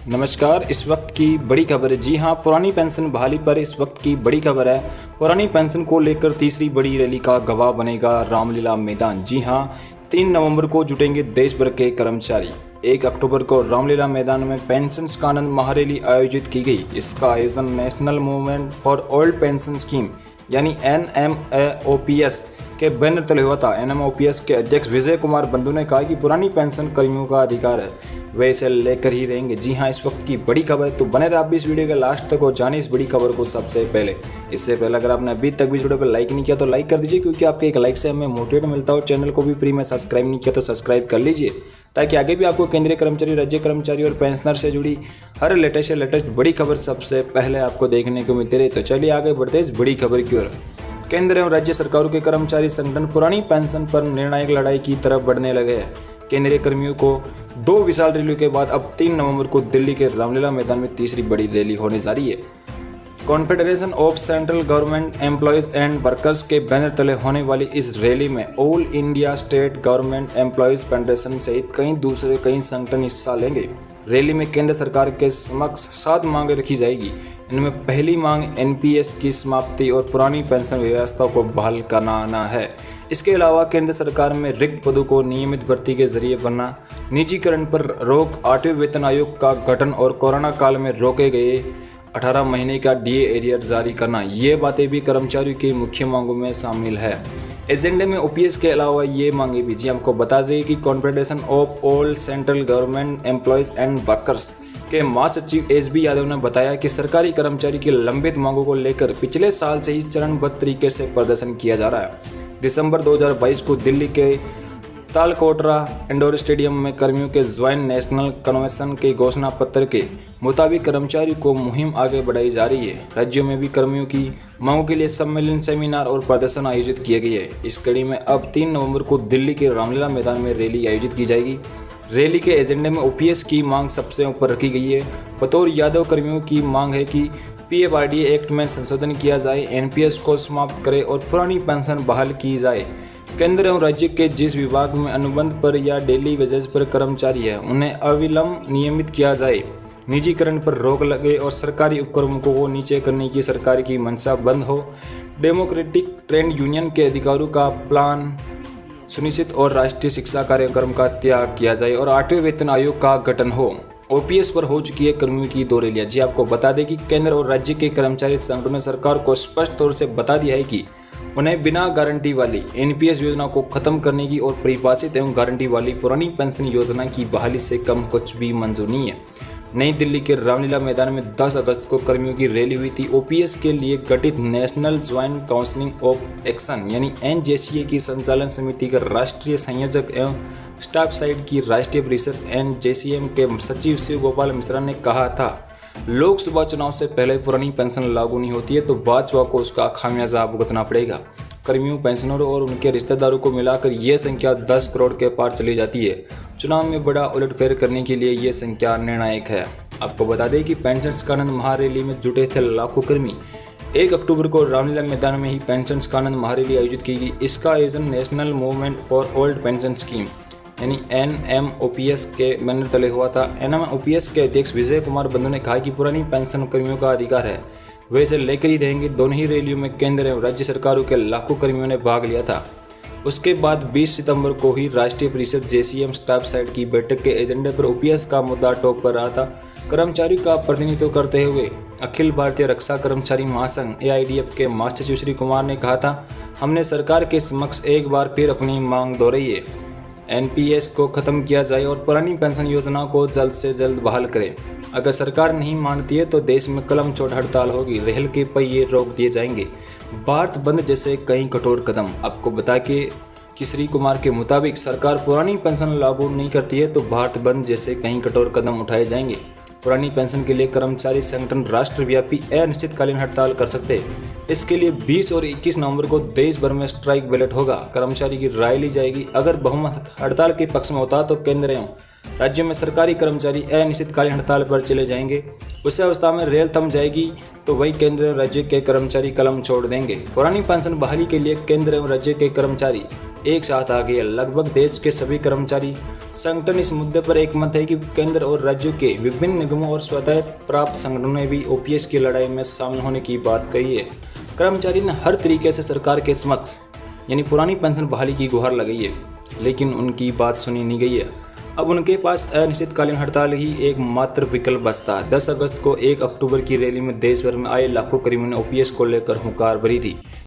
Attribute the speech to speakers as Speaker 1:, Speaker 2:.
Speaker 1: नमस्कार। इस वक्त की बड़ी खबर है। जी हां, पुरानी पेंशन बहाली पर इस वक्त की बड़ी खबर है। पुरानी पेंशन को लेकर तीसरी बड़ी रैली का गवाह बनेगा रामलीला मैदान। जी हां, 3 नवंबर को जुटेंगे देश भर के कर्मचारी। 1 अक्टूबर को रामलीला मैदान में पेंशन का आनंद महारैली आयोजित की गई। इसका आयोजन national movement for old pension scheme यानी NMOPS के बैनर तले हुआ था। NMOPS के अध्यक्ष विजय कुमार बंधु ने कहा कि पुरानी पेंशन कर्मियों का अधिकार है, वे इसे लेकर ही रहेंगे। जी हां, इस वक्त की बड़ी खबर है, तो बने रहे आप भी इस वीडियो के लास्ट तक और जाने इस बड़ी खबर को सबसे पहले। इससे पहले अगर आपने अभी तक भी वीडियो पर लाइक नहीं किया तो लाइक कर दीजिए, क्योंकि आपके एक लाइक से हमें मोटिवेट मिलता है। और चैनल को भी फ्री में सब्सक्राइब नहीं किया तो सब्सक्राइब कर लीजिए, ताकि आगे भी आपको केंद्रीय कर्मचारी, राज्य कर्मचारी और पेंशनर से जुड़ी हर लेटेस्ट बड़ी खबर सबसे पहले आपको देखने को मिलती रही। तो चलिए आगे बढ़ते हैं इस बड़ी खबर की ओर। केंद्र एवं राज्य सरकारों के कर्मचारी संगठन पुरानी पेंशन पर निर्णायक लड़ाई की तरफ बढ़ने लगे हैं। केंद्रीय कर्मियों को 2 विशाल रैलियों के बाद अब 3 नवंबर को दिल्ली के रामलीला मैदान में तीसरी बड़ी रैली होने जा रही है। Confederation of central government employees and workers के बैनर तले होने वाली इस रैली में all India state government employees federation सहित कई संगठन हिस्सा लेंगे। रैली में केंद्र सरकार के समक्ष 7 मांगें रखी जाएगी। इनमें पहली मांग NPS की समाप्ति और पुरानी पेंशन व्यवस्था को बहाल करना है। इसके अलावा केंद्र सरकार में रिक्त पदों को नियमित भर्ती के जरिए भरना, निजीकरण पर रोक, 8वें वेतन आयोग का गठन और कोरोना काल में रोके गए 18 महीने का DA एरियर जारी करना, ये बातें भी कर्मचारियों की मुख्य मांगों में शामिल है। एजेंडे में OPS के अलावा ये मांगे भी। जी आपको बता दें कि confederation of all central government employees and workers के महासचिव SB यादव ने बताया कि सरकारी कर्मचारी की लंबित मांगों को लेकर पिछले साल से ही चरणबद्ध तरीके से प्रदर्शन किया जा रहा है। दिसंबर 2022 को दिल्ली के तालकोटरा इंडोर स्टेडियम में कर्मियों के ज्वाइंट नेशनल कन्वेंशन के घोषणा पत्र के मुताबिक कर्मचारियों को मुहिम आगे बढ़ाई जा रही है। राज्यों में भी कर्मियों की मांगों के लिए सम्मेलन, सेमिनार और प्रदर्शन आयोजित किए गए हैं। इस कड़ी में अब 3 नवंबर को दिल्ली के रामलीला मैदान में रैली आयोजित की जाएगी। रैली के एजेंडे में OPS की मांग सबसे ऊपर रखी गई है। बतौर यादव कर्मियों की मांग है कि PFRDA एक्ट में संशोधन किया जाए, NPS को समाप्त करे और पुरानी पेंशन बहाल की जाए। केंद्र एवं राज्य के जिस विभाग में अनुबंध पर या डेली वेजेस पर कर्मचारी है, उन्हें अविलंब नियमित किया जाए। निजीकरण पर रोक लगे और सरकारी उपक्रमों को नीचे करने की सरकार की मंशा बंद हो। डेमोक्रेटिक ट्रेड यूनियन के अधिकारों का प्लान सुनिश्चित और राष्ट्रीय शिक्षा कार्यक्रम का त्याग किया जाए और 8वें वेतन आयोग का गठन हो। OPS पर हो चुकी है कर्मियों की 2 रैलियां। जी आपको बता दें कि केंद्र और राज्य के कर्मचारी संगठनों ने सरकार को स्पष्ट तौर से बता दिया है कि उन्हें बिना गारंटी वाली NPS योजना को खत्म करने की और परिभाषित एवं गारंटी वाली पुरानी पेंशन योजना की बहाली से कम कुछ भी मंजूर नहीं है। नई दिल्ली के रामलीला मैदान में 10 अगस्त को कर्मियों की रैली हुई थी। OPS के लिए गठित national joint council of action यानी NJCA की संचालन समिति के राष्ट्रीय संयोजक एवं स्टाफ साइड की राष्ट्रीय परिषद NJCM के सचिव शिव गोपाल मिश्रा ने कहा था, लोकसभा चुनाव से पहले पुरानी पेंशन लागू नहीं होती है तो भाजपा को उसका खामियाजा भुगतना पड़ेगा। कर्मियों, पेंशनरों और उनके रिश्तेदारों को मिलाकर यह संख्या 10 करोड़ के पार चली जाती है। चुनाव में बड़ा उलटफेर करने के लिए ये संख्या निर्णायक है। आपको बता दें कि पेंशन का आनंद महारैली में जुटे थे लाखों कर्मी। 1 अक्टूबर को रामलीला मैदान में ही पेंशन का आनंद महारैली आयोजित की गई। इसका आयोजन national movement for old pension scheme यानी NMOPS के बैनर तले हुआ था। NMOPS के अध्यक्ष विजय कुमार बंधु ने कहा कि पुरानी पेंशन कर्मियों का अधिकार है, वे इसे लेकर ही रहेंगे। दोनों ही रैलियों में केंद्र एवं राज्य सरकारों के लाखों कर्मियों ने भाग लिया था। उसके बाद 20 सितंबर को ही राष्ट्रीय परिषद JCM स्टाफ साइड की बैठक के एजेंडे पर OPS का मुद्दा टॉप पर रहा था। कर्मचारियों का प्रतिनिधित्व करते हुए अखिल भारतीय रक्षा कर्मचारी महासंघ AIDF के महासचिव श्री कुमार ने कहा था, हमने सरकार के समक्ष एक बार फिर अपनी मांग दोहराई है। NPS को खत्म किया जाए और पुरानी पेंशन योजना को जल्द से जल्द बहाल करें। अगर सरकार नहीं मानती है तो देश में कलम छोड़ हड़ताल होगी, रेल के पहिए रोक दिए जाएंगे, भारत बंद जैसे कई कठोर कदम। आपको बता के कि श्री कुमार के मुताबिक सरकार पुरानी पेंशन लागू नहीं करती है तो भारत बंद जैसे कई कठोर कदम उठाए जाएंगे। पुरानी पेंशन के लिए कर्मचारी संगठन राष्ट्रव्यापी अनिश्चितकालीन हड़ताल कर सकते हैं। इसके लिए 20 और 21 नवंबर को देश भर में स्ट्राइक बैलेट होगा। कर्मचारी की राय ली जाएगी। अगर बहुमत हड़ताल के पक्ष में होता तो केंद्र एवं राज्य में सरकारी कर्मचारी अनिश्चितकालीन हड़ताल पर चले जाएंगे। उस अवस्था में रेल थम जाएगी तो वही केंद्र एवं राज्य के कर्मचारी कलम छोड़ देंगे। पुरानी पेंशन बहाली के लिए केंद्र एवं राज्य के कर्मचारी एक साथ आ गए। लगभग देश के सभी कर्मचारी संगठन इस मुद्दे पर एकमत है कि केंद्र और राज्यों के विभिन्न निगमों और स्वतः प्राप्त संगठनों ने भी ओपीएस की लड़ाई में शामिल होने की बात कही है। कर्मचारी ने हर तरीके से सरकार के समक्ष यानी पुरानी पेंशन बहाली की गुहार लगाई है, लेकिन उनकी बात सुनी नहीं गई है। अब उनके पास अनिश्चितकालीन हड़ताल ही एकमात्र विकल्प बचता है। 10 अगस्त को 1 अक्टूबर की रैली में देश भर में आए लाखों कर्मियों ने ओपीएस को लेकर हुंकार भरी थी।